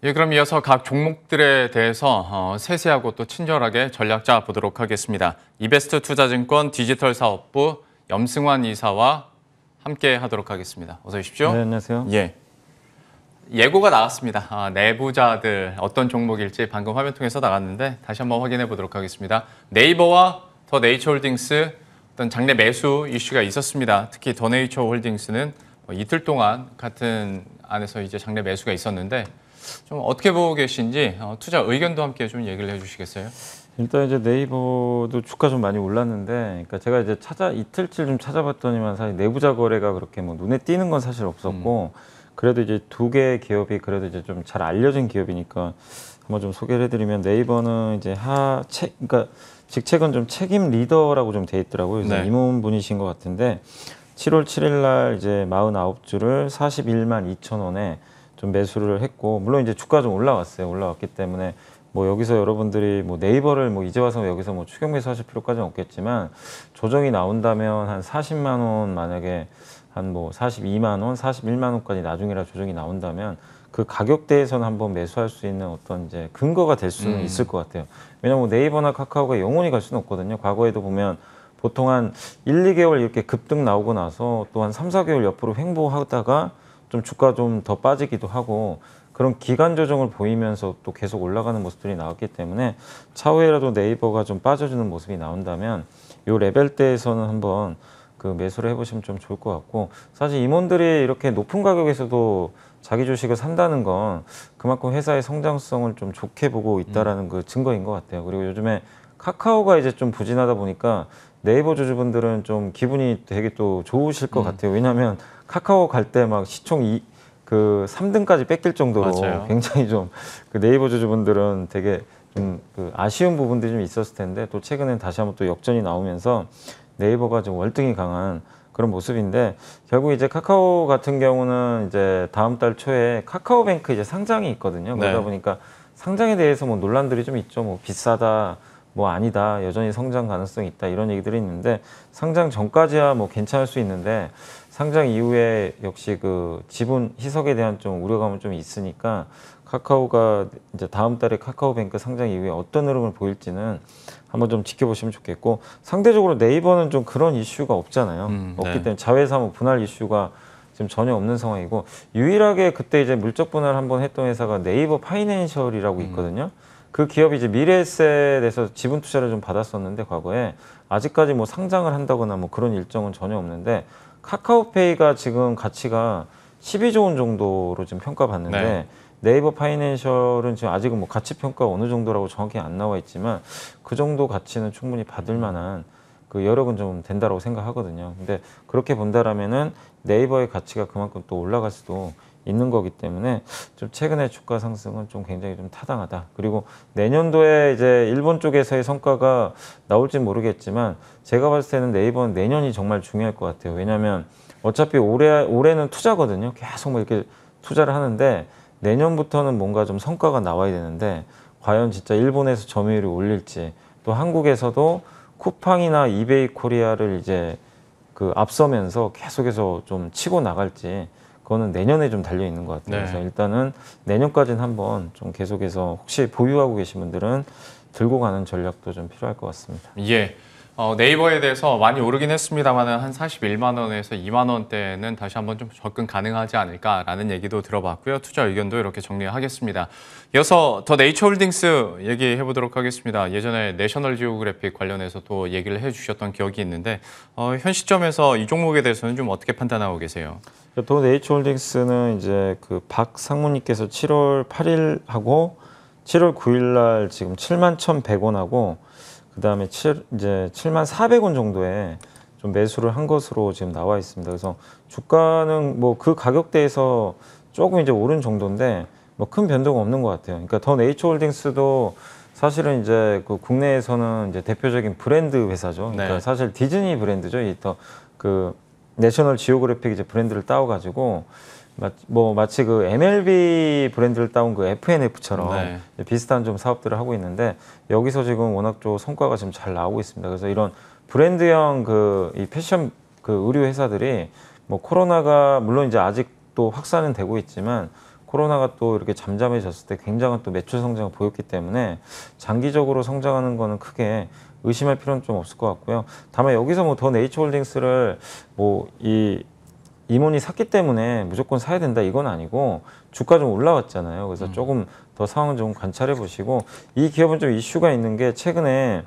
예, 그럼 이어서 각 종목들에 대해서 세세하고 또 친절하게 전략 짜 보도록 하겠습니다. 이베스트 투자증권 디지털 사업부 염승환 이사와 함께 하도록 하겠습니다. 어서 오십시오. 네, 안녕하세요. 예. 예고가 나왔습니다. 내부자들 어떤 종목일지 방금 화면 통해서 나갔는데 다시 한번 확인해 보도록 하겠습니다. 네이버와 더 네이처홀딩스 어떤 장내 매수 이슈가 있었습니다. 특히 더 네이처홀딩스는 이틀 동안 같은 안에서 이제 장내 매수가 있었는데 좀 어떻게 보고 계신지 투자 의견도 함께 좀 얘기를 해주시겠어요? 일단 이제 네이버도 주가 좀 많이 올랐는데, 그러니까 제가 이제 이틀치 좀 찾아봤더니만 사실 내부자 거래가 그렇게 뭐 눈에 띄는 건 사실 없었고, 그래도 이제 두 개의 기업이 그래도 이제 좀 잘 알려진 기업이니까 한번 좀 소개를 해드리면, 네이버는 이제 그러니까 직책은 좀 책임 리더라고 좀 돼 있더라고요. 그래서 네. 임원분이신 것 같은데 7월 7일 날 이제 49주를 41만 2천 원에 좀 매수를 했고, 물론 이제 주가 좀 올라왔어요. 올라왔기 때문에 뭐 여기서 여러분들이 뭐 네이버를 뭐 이제 와서 여기서 뭐 추격 매수하실 필요까지는 없겠지만, 조정이 나온다면 한 40만 원, 만약에 한 뭐 42만 원, 41만 원까지 나중이라 조정이 나온다면 그 가격대에서는 한번 매수할 수 있는 어떤 이제 근거가 될 수는 있을 것 같아요. 왜냐면 뭐 네이버나 카카오가 영원히 갈 수는 없거든요. 과거에도 보면 보통 한 1, 2개월 이렇게 급등 나오고 나서 또 한 3, 4개월 옆으로 횡보하다가 좀 주가 좀 더 빠지기도 하고, 그런 기간 조정을 보이면서 또 계속 올라가는 모습들이 나왔기 때문에 차후에라도 네이버가 좀 빠져주는 모습이 나온다면 요 레벨대에서는 한번 그 매수를 해보시면 좀 좋을 것 같고, 사실 임원들이 이렇게 높은 가격에서도 자기 주식을 산다는 건 그만큼 회사의 성장성을 좀 좋게 보고 있다라는 그 증거인 것 같아요. 그리고 요즘에 카카오가 이제 좀 부진하다 보니까 네이버 주주분들은 좀 기분이 되게 또 좋으실 것 같아요. 왜냐하면 카카오 갈 때 막 시총 그 3등까지 뺏길 정도로 맞아요. 굉장히 좀 그 네이버 주주분들은 되게 좀 그 아쉬운 부분들이 좀 있었을 텐데, 또 최근엔 다시 한번 또 역전이 나오면서 네이버가 좀 월등히 강한 그런 모습인데, 결국 이제 카카오 같은 경우는 이제 다음 달 초에 카카오뱅크 이제 상장이 있거든요. 그러다 네. 보니까 상장에 대해서 뭐 논란들이 좀 있죠. 뭐 비싸다, 뭐 아니다, 여전히 성장 가능성이 있다, 이런 얘기들이 있는데, 상장 전까지야 뭐 괜찮을 수 있는데 상장 이후에 역시 그 지분 희석에 대한 좀 우려감은 좀 있으니까, 카카오가 이제 다음 달에 카카오뱅크 상장 이후에 어떤 흐름을 보일지는 한번 좀 지켜보시면 좋겠고, 상대적으로 네이버는 좀 그런 이슈가 없잖아요. 없기 네. 때문에 자회사 분할 이슈가 지금 전혀 없는 상황이고, 유일하게 그때 이제 물적 분할 한번 했던 회사가 네이버 파이낸셜이라고 있거든요. 그 기업이 이제 미래에셋에서 지분 투자를 좀 받았었는데, 과거에 아직까지 뭐 상장을 한다거나 뭐 그런 일정은 전혀 없는데, 카카오페이가 지금 가치가 12조 원 정도로 지금 평가받는데, 네. 네이버 파이낸셜은 지금 아직은 뭐 가치 평가가 어느 정도라고 정확히 안 나와 있지만 그 정도 가치는 충분히 받을 만한 그 여력은 좀 된다라고 생각하거든요. 근데 그렇게 본다라면은 네이버의 가치가 그만큼 또 올라갈 수도 있는 거기 때문에 좀 최근의 주가 상승은 좀 굉장히 좀 타당하다. 그리고 내년도에 이제 일본 쪽에서의 성과가 나올지 모르겠지만, 제가 봤을 때는 네이버는 내년이 정말 중요할 것 같아요. 왜냐하면 어차피 올해는 투자거든요. 계속 뭐 이렇게 투자를 하는데, 내년부터는 뭔가 좀 성과가 나와야 되는데, 과연 진짜 일본에서 점유율이 올릴지, 또 한국에서도 쿠팡이나 이베이 코리아를 이제 그 앞서면서 계속해서 좀 치고 나갈지, 그거는 내년에 좀 달려 있는 것 같아요. 네. 그래서 일단은 내년까지는 한번 좀 계속해서 혹시 보유하고 계신 분들은 들고 가는 전략도 좀 필요할 것 같습니다. 예. 네이버에 대해서 많이 오르긴 했습니다만 한 41만 원에서 2만 원대는 다시 한번 좀 접근 가능하지 않을까라는 얘기도 들어봤고요. 투자 의견도 이렇게 정리하겠습니다. 이어서 더 네이처홀딩스 얘기해 보도록 하겠습니다. 예전에 내셔널 지오그래픽 관련해서 또 얘기를 해주셨던 기억이 있는데, 현 시점에서 이 종목에 대해서는 좀 어떻게 판단하고 계세요? 더 네이처홀딩스는 이제 그 박 상무님께서 7월 8일하고 7월 9일날 지금 71,100원하고 그다음에 이제 74,400원 정도에 좀 매수를 한 것으로 지금 나와 있습니다. 그래서 주가는 뭐 그 가격대에서 조금 이제 오른 정도인데 뭐 큰 변동 없는 것 같아요. 그러니까 더 네이처홀딩스도 사실은 이제 그 국내에서는 이제 대표적인 브랜드 회사죠. 그러니까 네. 사실 디즈니 브랜드죠. 이 더 그 내셔널 지오그래픽 이제 브랜드를 따와가지고 마치 그 MLB 브랜드를 따온 그 FNF처럼 네. 비슷한 좀 사업들을 하고 있는데, 여기서 지금 워낙 좀 성과가 지금 잘 나오고 있습니다. 그래서 이런 브랜드형 그 이 패션 그 의류 회사들이 뭐 코로나가 물론 이제 아직도 확산은 되고 있지만, 코로나가 또 이렇게 잠잠해졌을 때 굉장한 또 매출 성장을 보였기 때문에 장기적으로 성장하는 거는 크게 의심할 필요는 좀 없을 것 같고요. 다만 여기서 뭐 더 네이처홀딩스를 뭐 임원이 샀기 때문에 무조건 사야 된다 이건 아니고 주가 좀 올라왔잖아요. 그래서 조금 더 상황 좀 관찰해 보시고 이 기업은 좀 이슈가 있는 게 최근에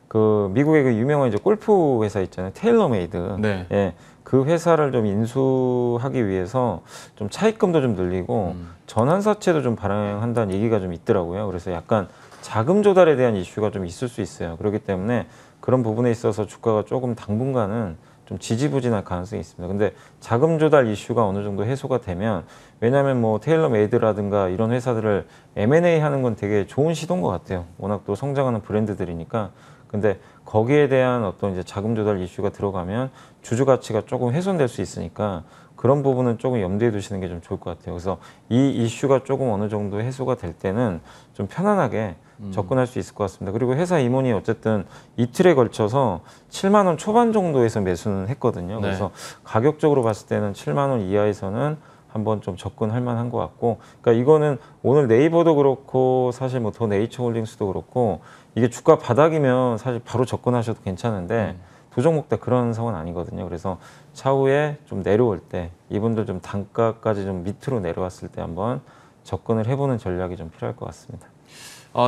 그 미국의 그 유명한 이제 골프 회사 있잖아요. 테일러메이드. 네. 예. 그 회사를 좀 인수하기 위해서 좀 차입금도 좀 늘리고 전환사채도 좀 발행한다는 얘기가 좀 있더라고요. 그래서 약간 자금 조달에 대한 이슈가 좀 있을 수 있어요. 그렇기 때문에 그런 부분에 있어서 주가가 조금 당분간은 좀 지지부진할 가능성이 있습니다. 근데 자금 조달 이슈가 어느 정도 해소가 되면 왜냐하면 뭐 테일러메이드라든가 이런 회사들을 M&A 하는 건 되게 좋은 시도인 것 같아요. 워낙 또 성장하는 브랜드들이니까. 근데 거기에 대한 어떤 이제 자금 조달 이슈가 들어가면 주주 가치가 조금 훼손될 수 있으니까 그런 부분은 조금 염두에 두시는 게 좀 좋을 것 같아요. 그래서 이 이슈가 조금 어느 정도 해소가 될 때는 좀 편안하게 접근할 수 있을 것 같습니다. 그리고 회사 임원이 어쨌든 이틀에 걸쳐서 7만 원 초반 정도에서 매수는 했거든요. 네. 그래서 가격적으로 봤을 때는 7만 원 이하에서는 한번 좀 접근할 만한 것 같고, 그러니까 이거는 오늘 네이버도 그렇고 사실 뭐 더 네이처홀딩스도 그렇고 이게 주가 바닥이면 사실 바로 접근하셔도 괜찮은데 두 종목 다 그런 상황은 아니거든요. 그래서 차후에 좀 내려올 때 이분들 좀 단가까지 좀 밑으로 내려왔을 때 한번 접근을 해보는 전략이 좀 필요할 것 같습니다.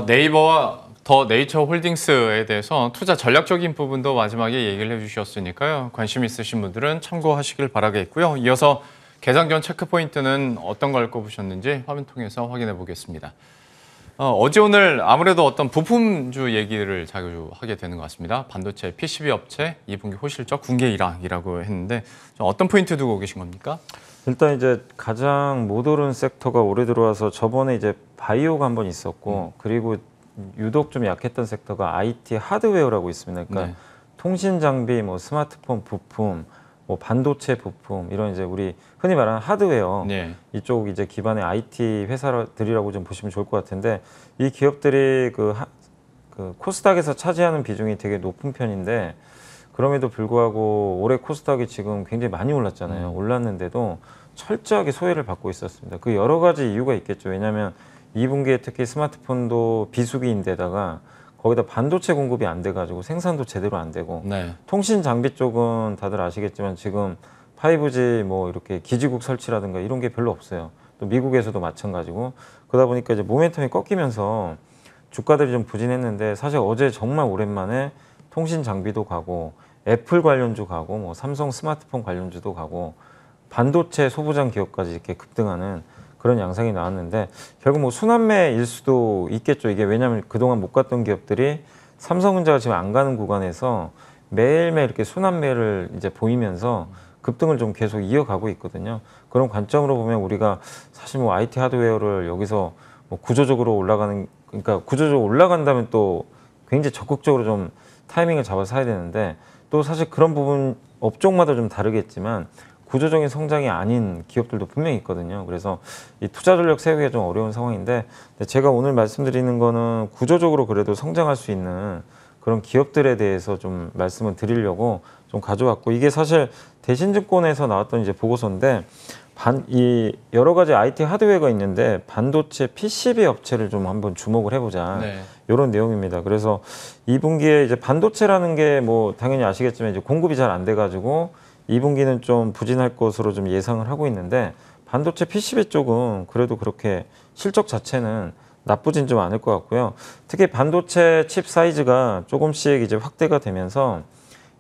네이버와 더 네이처홀딩스에 대해서 투자 전략적인 부분도 마지막에 얘기를 해주셨으니까요. 관심 있으신 분들은 참고하시길 바라겠고요. 이어서 개장 전 체크 포인트는 어떤 걸 꼽으셨는지 화면 통해서 확인해 보겠습니다. 어제 오늘 아무래도 어떤 부품주 얘기를 자주 하게 되는 것 같습니다. 반도체 PCB 업체 2분기 호실적 군계 일항이라고 했는데 어떤 포인트 두고 계신 겁니까? 일단 이제 가장 못 오른 섹터가 올해 들어와서 저번에 이제 바이오가 한번 있었고 그리고 유독 좀 약했던 섹터가 IT 하드웨어라고 있습니다. 그러니까 네. 통신 장비, 뭐 스마트폰 부품, 뭐 반도체 부품 이런 이제 우리 흔히 말하는 하드웨어 네. 이쪽 이제 기반의 IT 회사들이라고 좀 보시면 좋을 것 같은데 이 기업들이 그 코스닥에서 차지하는 비중이 되게 높은 편인데 그럼에도 불구하고 올해 코스닥이 지금 굉장히 많이 올랐잖아요. 올랐는데도 철저하게 소외를 받고 있었습니다. 그 여러 가지 이유가 있겠죠. 왜냐하면 2분기에 특히 스마트폰도 비수기인데다가 거기다 반도체 공급이 안 돼가지고 생산도 제대로 안 되고 네. 통신 장비 쪽은 다들 아시겠지만 지금 5G 뭐 이렇게 기지국 설치라든가 이런 게 별로 없어요. 또 미국에서도 마찬가지고 그러다 보니까 이제 모멘텀이 꺾이면서 주가들이 좀 부진했는데 사실 어제 정말 오랜만에 통신 장비도 가고 애플 관련주 가고 뭐 삼성 스마트폰 관련주도 가고 반도체 소부장 기업까지 이렇게 급등하는 그런 양상이 나왔는데 결국 뭐 순환매일 수도 있겠죠. 이게 왜냐하면 그동안 못 갔던 기업들이 삼성전자가 지금 안 가는 구간에서 매일매일 이렇게 순환매를 이제 보이면서 급등을 좀 계속 이어가고 있거든요. 그런 관점으로 보면 우리가 사실 뭐 IT 하드웨어를 여기서 뭐 구조적으로 올라가는 그러니까 구조적으로 올라간다면 또 굉장히 적극적으로 좀 타이밍을 잡아서 사야 되는데 또 사실 그런 부분 업종마다 좀 다르겠지만 구조적인 성장이 아닌 기업들도 분명히 있거든요. 그래서 이 투자 전략 세우기가 좀 어려운 상황인데 제가 오늘 말씀드리는 거는 구조적으로 그래도 성장할 수 있는 그런 기업들에 대해서 좀 말씀을 드리려고 좀 가져왔고 이게 사실 대신증권에서 나왔던 이제 보고서인데 이 여러 가지 IT 하드웨어가 있는데 반도체 PCB 업체를 좀 한번 주목을 해보자. 네. 이런 내용입니다. 그래서 2분기에 이제 반도체라는 게 뭐 당연히 아시겠지만 이제 공급이 잘 안 돼가지고 2분기는 좀 부진할 것으로 좀 예상을 하고 있는데 반도체 PCB 쪽은 그래도 그렇게 실적 자체는 나쁘진 좀 않을 것 같고요. 특히 반도체 칩 사이즈가 조금씩 이제 확대가 되면서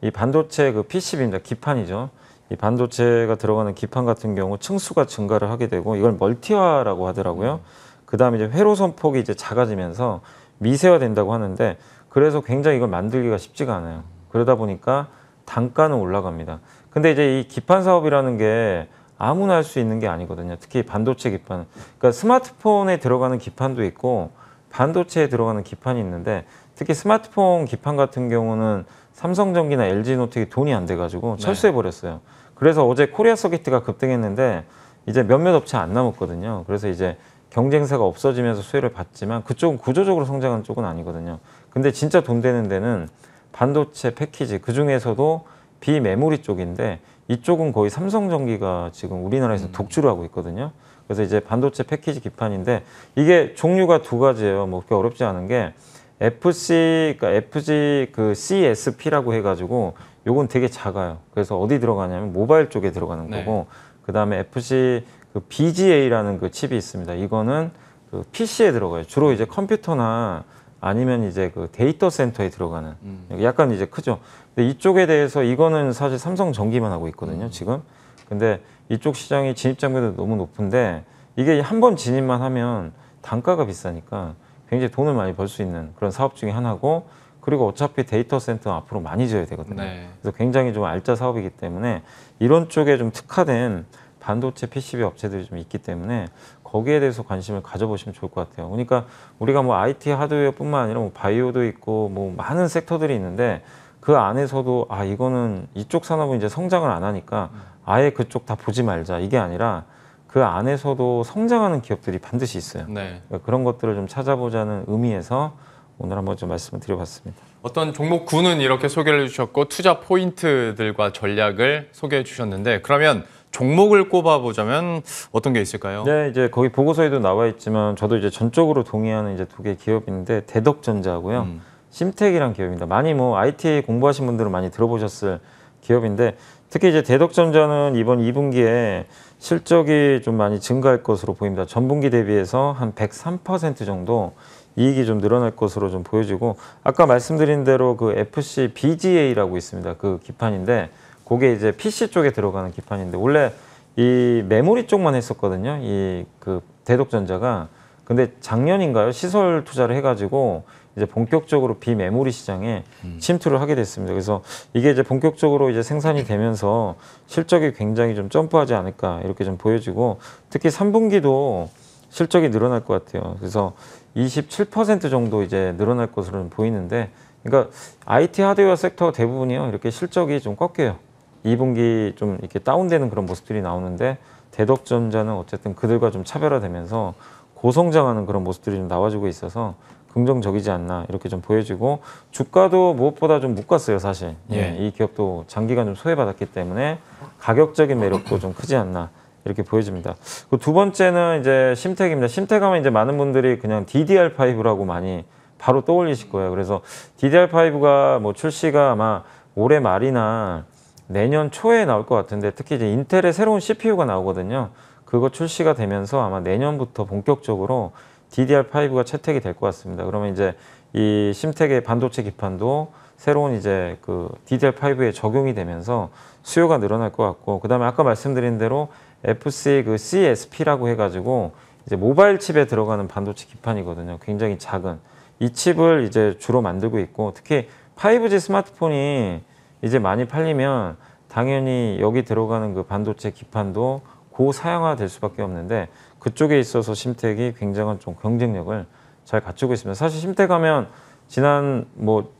이 반도체 그 PCB입니다. 기판이죠. 이 반도체가 들어가는 기판 같은 경우 층수가 증가를 하게 되고 이걸 멀티화라고 하더라고요. 그 다음에 이제 회로 선폭이 이제 작아지면서 미세화된다고 하는데 그래서 굉장히 이걸 만들기가 쉽지가 않아요. 그러다 보니까 단가는 올라갑니다. 근데 이제 이 기판 사업이라는 게 아무나 할 수 있는 게 아니거든요. 특히 반도체 기판. 그러니까 스마트폰에 들어가는 기판도 있고 반도체에 들어가는 기판이 있는데 특히 스마트폰 기판 같은 경우는 삼성전기나 LG노텍이 돈이 안 돼가지고 철수해 버렸어요. 그래서 어제 코리아 서키트가 급등했는데 이제 몇몇 업체 안 남았거든요. 그래서 이제 경쟁사가 없어지면서 수혜를 받지만 그쪽은 구조적으로 성장하는 쪽은 아니거든요. 근데 진짜 돈 되는 데는 반도체 패키지 그중에서도 비메모리 쪽인데 이쪽은 거의 삼성전기가 지금 우리나라에서 독주를 하고 있거든요. 그래서 이제 반도체 패키지 기판인데 이게 종류가 두 가지예요. 뭐 그렇게 어렵지 않은 게 그러니까 FG 그 CSP라고 해가지고 요건 되게 작아요. 그래서 어디 들어가냐면 모바일 쪽에 들어가는 네. 거고, 그 다음에 FC 그 BGA라는 그 칩이 있습니다. 이거는 그 PC에 들어가요. 주로 이제 컴퓨터나 아니면 이제 그 데이터 센터에 들어가는 약간 이제 크죠. 근데 이쪽에 대해서 이거는 사실 삼성전기만 하고 있거든요, 지금. 근데 이쪽 시장이 진입 장벽도 너무 높은데 이게 한 번 진입만 하면 단가가 비싸니까 굉장히 돈을 많이 벌 수 있는 그런 사업 중에 하나고, 그리고 어차피 데이터 센터 앞으로 많이 지어야 되거든요. 네. 그래서 굉장히 좀 알짜 사업이기 때문에 이런 쪽에 좀 특화된 반도체 PCB 업체들이 좀 있기 때문에 거기에 대해서 관심을 가져보시면 좋을 것 같아요. 그러니까 우리가 뭐 IT 하드웨어뿐만 아니라 뭐 바이오도 있고 뭐 많은 섹터들이 있는데 그 안에서도 아 이거는 이쪽 산업은 이제 성장을 안 하니까 아예 그쪽 다 보지 말자, 이게 아니라 그 안에서도 성장하는 기업들이 반드시 있어요. 네. 그러니까 그런 것들을 좀 찾아보자는 의미에서 오늘 한번 좀 말씀을 드려봤습니다. 어떤 종목군은 이렇게 소개를 해주셨고 투자 포인트들과 전략을 소개해 주셨는데, 그러면 종목을 꼽아보자면 어떤 게 있을까요? 네, 이제 거기 보고서에도 나와 있지만 저도 이제 전적으로 동의하는 이제 두 개 기업인데 대덕전자하고요, 심텍이란 기업입니다. 많이 뭐 IT 공부하신 분들은 많이 들어보셨을 기업인데, 특히 이제 대덕전자는 이번 2분기에 실적이 좀 많이 증가할 것으로 보입니다. 전분기 대비해서 한 103% 정도 이익이 좀 늘어날 것으로 좀 보여지고, 아까 말씀드린 대로 그 FC BGA라고 있습니다. 그 기판인데 그게 이제 PC 쪽에 들어가는 기판인데 원래 이 메모리 쪽만 했었거든요. 이 그 대덕전자가. 근데 작년인가요? 시설 투자를 해가지고 이제 본격적으로 비메모리 시장에 침투를 하게 됐습니다. 그래서 이게 이제 본격적으로 이제 생산이 되면서 실적이 굉장히 좀 점프하지 않을까 이렇게 좀 보여지고, 특히 3분기도 실적이 늘어날 것 같아요. 그래서 27% 정도 이제 늘어날 것으로 보이는데, 그러니까 IT 하드웨어 섹터 대부분이요 이렇게 실적이 좀 꺾여요. 2분기 좀 이렇게 다운되는 그런 모습들이 나오는데 대덕전자는 어쨌든 그들과 좀 차별화되면서 고성장하는 그런 모습들이 좀 나와주고 있어서 긍정적이지 않나 이렇게 좀 보여지고, 주가도 무엇보다 좀 못 갔어요 사실. 예. 이 기업도 장기간 좀 소외받았기 때문에 가격적인 매력도 좀 크지 않나 이렇게 보여집니다. 그 두 번째는 이제 심텍입니다. 심텍 하면 이제 많은 분들이 그냥 DDR5라고 많이 바로 떠올리실 거예요. 그래서 DDR5가 뭐 출시가 아마 올해 말이나 내년 초에 나올 것 같은데, 특히 이제 인텔의 새로운 CPU가 나오거든요. 그거 출시가 되면서 아마 내년부터 본격적으로 DDR5가 채택이 될 것 같습니다. 그러면 이제 이 심텍의 반도체 기판도 새로운 이제 그 DDR5에 적용이 되면서 수요가 늘어날 것 같고, 그 다음에 아까 말씀드린 대로 FC 그 CSP라고 해가지고 이제 모바일 칩에 들어가는 반도체 기판이거든요. 굉장히 작은 이 칩을 이제 주로 만들고 있고, 특히 5G 스마트폰이 이제 많이 팔리면 당연히 여기 들어가는 그 반도체 기판도 고사양화 될 수밖에 없는데, 그쪽에 있어서 심텍이 굉장한 좀 경쟁력을 잘 갖추고 있습니다. 사실 심텍 하면 지난 뭐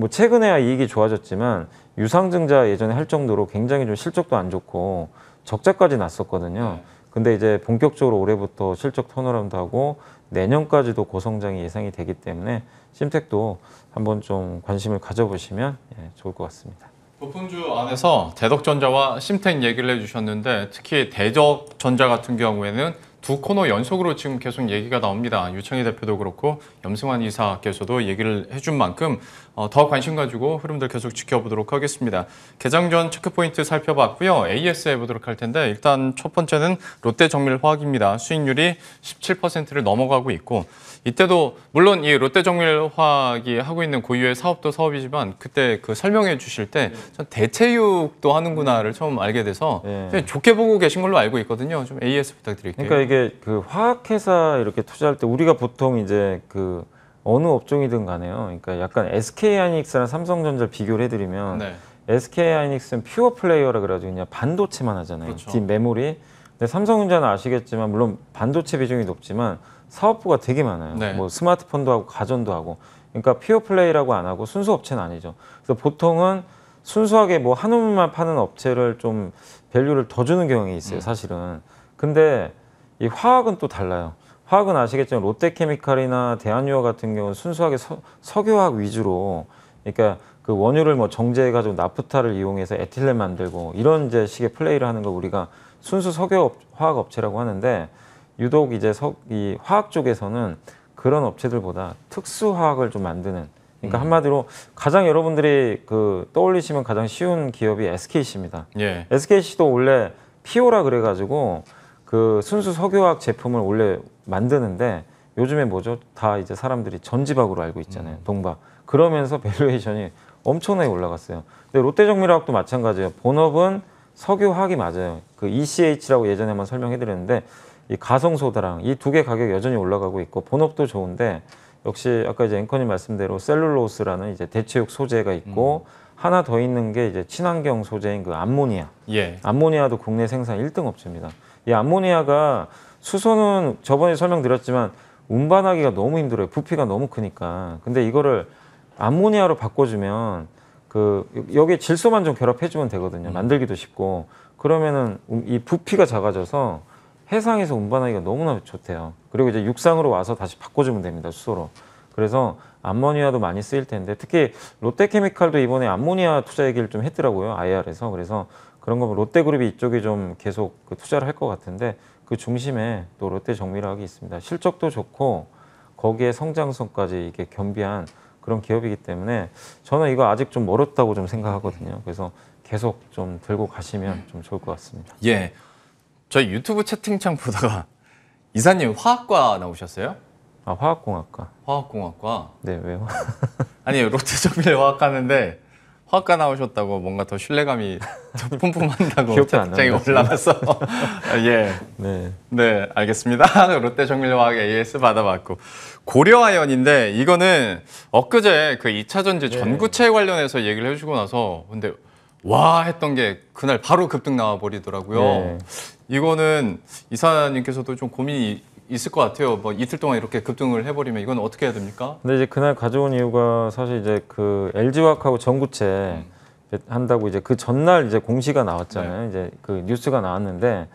최근에야 이익이 좋아졌지만 유상증자 예전에 할 정도로 굉장히 좀 실적도 안 좋고 적자까지 났었거든요. 근데 이제 본격적으로 올해부터 실적 턴어라운드 하고 내년까지도 고성장이 예상이 되기 때문에 심텍도 한번 좀 관심을 가져보시면 좋을 것 같습니다. 도품주 안에서 대덕전자와 심텍 얘기를 해주셨는데, 특히 대덕전자 같은 경우에는 두 코너 연속으로 지금 계속 얘기가 나옵니다. 유창희 대표도 그렇고 염승환 이사께서도 얘기를 해준 만큼 더 관심 가지고 흐름들 계속 지켜보도록 하겠습니다. 개장 전 체크포인트 살펴봤고요. AS 해보도록 할 텐데, 일단 첫 번째는 롯데정밀화학입니다. 수익률이 17%를 넘어가고 있고, 이때도 물론 이 롯데정밀화학이 하고 있는 고유의 사업도 사업이지만 그때 그 설명해 주실 때 전 대체육도 하는구나를 처음 알게 돼서 좋게 보고 계신 걸로 알고 있거든요. 좀 AS 부탁드릴게요. 그러니까 이게 그 화학회사 이렇게 투자할 때 우리가 보통 이제 그 어느 업종이든 간에요. 그러니까 약간 SK하이닉스랑 삼성전자를 비교를 해드리면 네. SK하이닉스는 퓨어 플레이어라 그래가지고 그냥 반도체만 하잖아요. 그렇죠. 딥 메모리. 근데 삼성전자는 아시겠지만 물론 반도체 비중이 높지만 사업부가 되게 많아요. 네. 뭐 스마트폰도 하고 가전도 하고. 그러니까 퓨어 플레이라고 안 하고 순수 업체는 아니죠. 그래서 보통은 순수하게 뭐 한우만 파는 업체를 좀 밸류를 더 주는 경향이 있어요. 사실은. 근데 이 화학은 또 달라요. 화학은 아시겠지만 롯데케미칼이나 대한유화 같은 경우는 순수하게 석유화학 위주로, 그러니까 그 원유를 뭐 정제해가지고 나프타를 이용해서 에틸렌 만들고 이런 이제 식의 플레이를 하는 걸 우리가 순수 석유 화학 업체라고 하는데 유독 이제 이 화학 쪽에서는 그런 업체들보다 특수 화학을 좀 만드는 그러니까 한마디로 가장 여러분들이 그 떠올리시면 가장 쉬운 기업이 SKC입니다. 예. SKC도 원래 피오라 그래가지고 그 순수 석유화학 제품을 원래 만드는데 요즘에 뭐죠? 다 이제 사람들이 전지박으로 알고 있잖아요. 동박. 그러면서 밸류에이션이 엄청나게 올라갔어요. 근데 롯데정밀화학도 마찬가지예요. 본업은 석유화학이 맞아요. 그 ECH라고 예전에 한번 설명해드렸는데 이 가성소다랑 이 두 개 가격 여전히 올라가고 있고 본업도 좋은데 역시 아까 이제 앵커님 말씀대로 셀룰로스라는 이제 대체육 소재가 있고 하나 더 있는 게 이제 친환경 소재인 그 암모니아. 예. 암모니아도 국내 생산 1등 업체입니다. 이 암모니아가 수소는 저번에 설명드렸지만 운반하기가 너무 힘들어요. 부피가 너무 크니까. 근데 이거를 암모니아로 바꿔주면 그 여기에 질소만 좀 결합해주면 되거든요. 만들기도 쉽고 그러면은 이 부피가 작아져서 해상에서 운반하기가 너무나 좋대요. 그리고 이제 육상으로 와서 다시 바꿔주면 됩니다. 수소로. 그래서 암모니아도 많이 쓰일 텐데 특히 롯데케미칼도 이번에 암모니아 투자 얘기를 좀 했더라고요. IR에서. 그래서 그런 거 롯데그룹이 이쪽에 좀 계속 그 투자를 할 것 같은데 그 중심에 또 롯데정밀화학이 있습니다. 실적도 좋고 거기에 성장성까지 이게 겸비한 그런 기업이기 때문에 저는 이거 아직 좀 멀었다고 좀 생각하거든요. 그래서 계속 좀 들고 가시면 좀 좋을 것 같습니다. 예. 저희 유튜브 채팅창 보다가 이사님 화학과 나오셨어요? 아, 화학공학과. 화학공학과. 네, 왜요? 아니 롯데정밀화학 하는데 화학과 나오셨다고 뭔가 더 신뢰감이 더 뿜뿜한다고 기억도 안 채팅창에 나네요, 올라가서 예. 네. 네, 알겠습니다. 롯데정밀화학 AS 받아봤고 고려아연인데 이거는 엊그제 그 2차 전지 네. 전구체 관련해서 얘기를 해주고 나서 근데 와 했던 게 그날 바로 급등 나와 버리더라고요. 네. 이거는 이사님께서도 좀 고민이 있을 것 같아요. 뭐 이틀 동안 이렇게 급등을 해버리면 이건 어떻게 해야 됩니까? 근데 이제 그날 가져온 이유가 사실 이제 그 LG화학하고 전구체 한다고 이제 그 전날 이제 공시가 나왔잖아요. 이제 그 뉴스가 나왔는데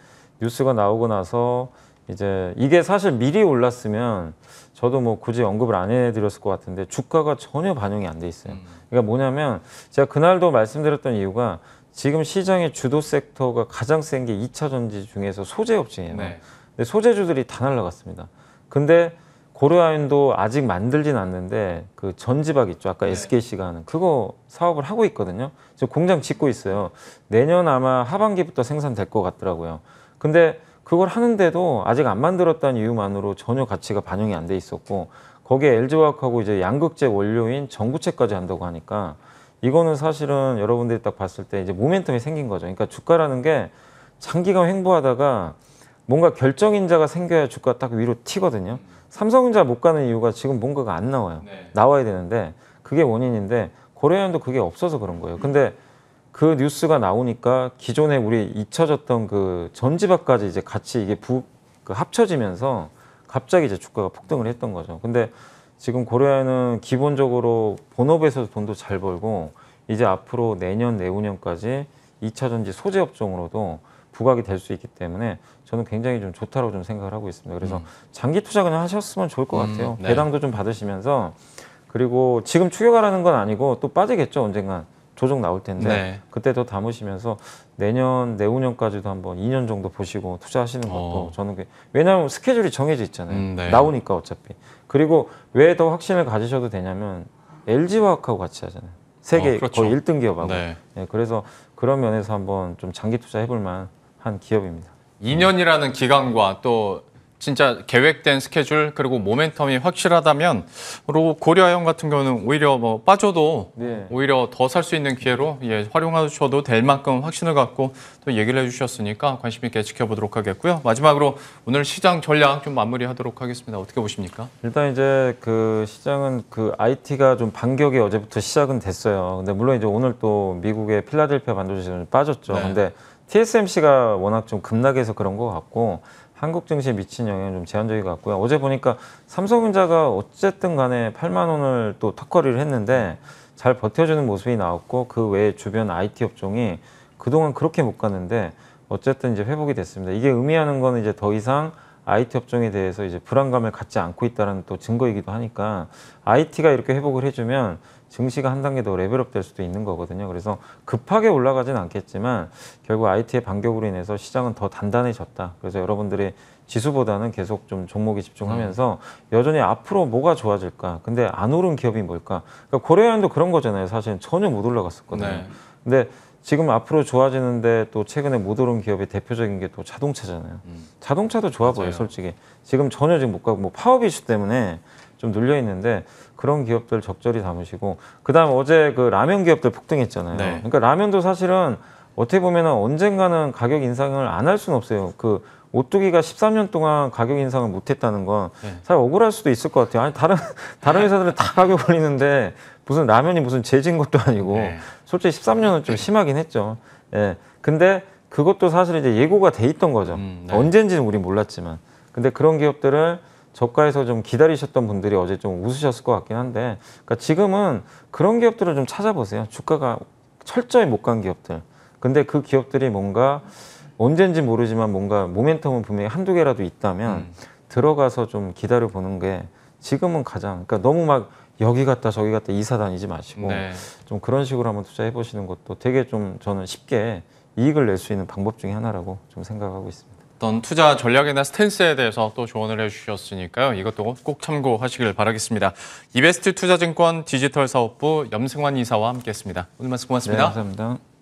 뉴스가 나오고 나서 이제 이게 사실 미리 올랐으면 저도 뭐 굳이 언급을 안 해드렸을 것 같은데 주가가 전혀 반영이 안 돼 있어요. 그러니까 뭐냐면 제가 그날도 말씀드렸던 이유가 지금 시장의 주도 섹터가 가장 센 게 2차 전지 중에서 소재업종이에요. 네. 근데 소재주들이 다 날라갔습니다. 근데 고려아연도 아직 만들진 않는데 그 전지박 있죠. 아까 SKC가 하는 그거 사업을 하고 있거든요. 지금 공장 짓고 있어요. 내년 아마 하반기부터 생산될 것 같더라고요. 근데 그걸 하는데도 아직 안 만들었다는 이유만으로 전혀 가치가 반영이 안 돼 있었고 거기에 LG화학하고 이제 양극재 원료인 전구체까지 한다고 하니까 이거는 사실은 여러분들이 딱 봤을 때 이제 모멘텀이 생긴 거죠. 그러니까 주가라는 게 장기간 횡보하다가 뭔가 결정인자가 생겨야 주가 딱 위로 튀거든요. 삼성전자 못 가는 이유가 지금 뭔가가 안 나와요. 네. 나와야 되는데 그게 원인인데 고려아연도 그게 없어서 그런 거예요. 근데 그 뉴스가 나오니까 기존에 우리 잊혀졌던 그 전지박까지 이제 같이 이게 그 합쳐지면서 갑자기 이제 주가가 폭등을 했던 거죠. 근데 지금 고려아연은 기본적으로 본업에서도 돈도 잘 벌고 이제 앞으로 내년 내후년까지 2차 전지 소재 업종으로도 부각이 될 수 있기 때문에 저는 굉장히 좀 좋다고 좀 생각을 하고 있습니다. 그래서 장기 투자 그냥 하셨으면 좋을 것 같아요. 네. 배당도 좀 받으시면서 그리고 지금 추격하라는 건 아니고 또 빠지겠죠. 언젠간 조정 나올 텐데 네. 그때 더 담으시면서 내년 내후년까지도 한번 2년 정도 보시고 투자하시는 것도 저는 왜냐하면 스케줄이 정해져 있잖아요. 네. 나오니까 어차피. 그리고 왜 더 확신을 가지셔도 되냐면 LG화학하고 같이 하잖아요. 세계 그렇죠. 거의 1등 기업하고. 네. 네, 그래서 그런 면에서 한번 좀 장기 투자 해볼 만한 기업입니다. 2년이라는 기간과 또 진짜 계획된 스케줄 그리고 모멘텀이 확실하다면 고려아연 같은 경우는 오히려 뭐 빠져도 네. 오히려 더 살 수 있는 기회로 활용하셔도 될 만큼 확신을 갖고 또 얘기를 해주셨으니까 관심 있게 지켜보도록 하겠고요. 마지막으로 오늘 시장 전략 좀 마무리하도록 하겠습니다. 어떻게 보십니까? 일단 이제 그 시장은 그 IT가 좀 반격이 어제부터 시작은 됐어요. 근데 물론 이제 오늘 또 미국의 필라델피아 반도체는 좀 빠졌죠. 네. 근데 TSMC가 워낙 좀 급락해서 그런 것 같고 한국 증시에 미친 영향은 좀 제한적인 것 같고요. 어제 보니까 삼성전자가 어쨌든 간에 8만 원을 또 턱걸이를 했는데 잘 버텨주는 모습이 나왔고 그 외에 주변 IT 업종이 그동안 그렇게 못 갔는데 어쨌든 이제 회복이 됐습니다. 이게 의미하는 거는 이제 더 이상 IT 업종에 대해서 이제 불안감을 갖지 않고 있다는 또 증거이기도 하니까 IT가 이렇게 회복을 해주면 증시가 한 단계 더 레벨업 될 수도 있는 거거든요. 그래서 급하게 올라가진 않겠지만 결국 IT의 반격으로 인해서 시장은 더 단단해졌다. 그래서 여러분들이 지수보다는 계속 좀 종목에 집중하면서 여전히 앞으로 뭐가 좋아질까? 근데 안 오른 기업이 뭘까? 그러니까 고려은행도 그런 거잖아요. 사실 전혀 못 올라갔었거든요. 네. 근데 지금 앞으로 좋아지는데 또 최근에 못 오른 기업의 대표적인 게 또 자동차잖아요. 자동차도 좋아 보여요, 맞아요. 솔직히. 지금 전혀 지금 못 가고 뭐 파업 이슈 때문에 좀 눌려 있는데 그런 기업들 적절히 담으시고 그다음 어제 그 라면 기업들 폭등했잖아요. 네. 그러니까 라면도 사실은 어떻게 보면은 언젠가는 가격 인상을 안 할 수는 없어요. 그 오뚜기가 13년 동안 가격 인상을 못했다는 건 네. 사실 억울할 수도 있을 것 같아요. 아니 다른 회사들은 다 가격 올리는데 무슨 라면이 무슨 죄진 것도 아니고 네. 솔직히 13년은 좀 심하긴 했죠. 예. 근데 그것도 사실 이제 예고가 돼 있던 거죠. 네. 언젠지는 우린 몰랐지만. 근데 그런 기업들을 저가에서 좀 기다리셨던 분들이 어제 좀 웃으셨을 것 같긴 한데, 그러니까 지금은 그런 기업들을 좀 찾아보세요. 주가가 철저히 못 간 기업들. 근데 그 기업들이 뭔가 언젠지 모르지만 뭔가 모멘텀은 분명히 한두 개라도 있다면 들어가서 좀 기다려 보는 게 지금은 가장, 그러니까 너무 막 여기 갔다 저기 갔다 이사 다니지 마시고 네. 좀 그런 식으로 한번 투자해 보시는 것도 되게 좀 저는 쉽게 이익을 낼 수 있는 방법 중에 하나라고 좀 생각하고 있습니다. 어떤 투자 전략이나 스탠스에 대해서 또 조언을 해주셨으니까요. 이것도 꼭 참고하시길 바라겠습니다. 이베스트 투자증권 디지털 사업부 염승환 이사와 함께했습니다. 오늘 말씀 고맙습니다. 네, 감사합니다.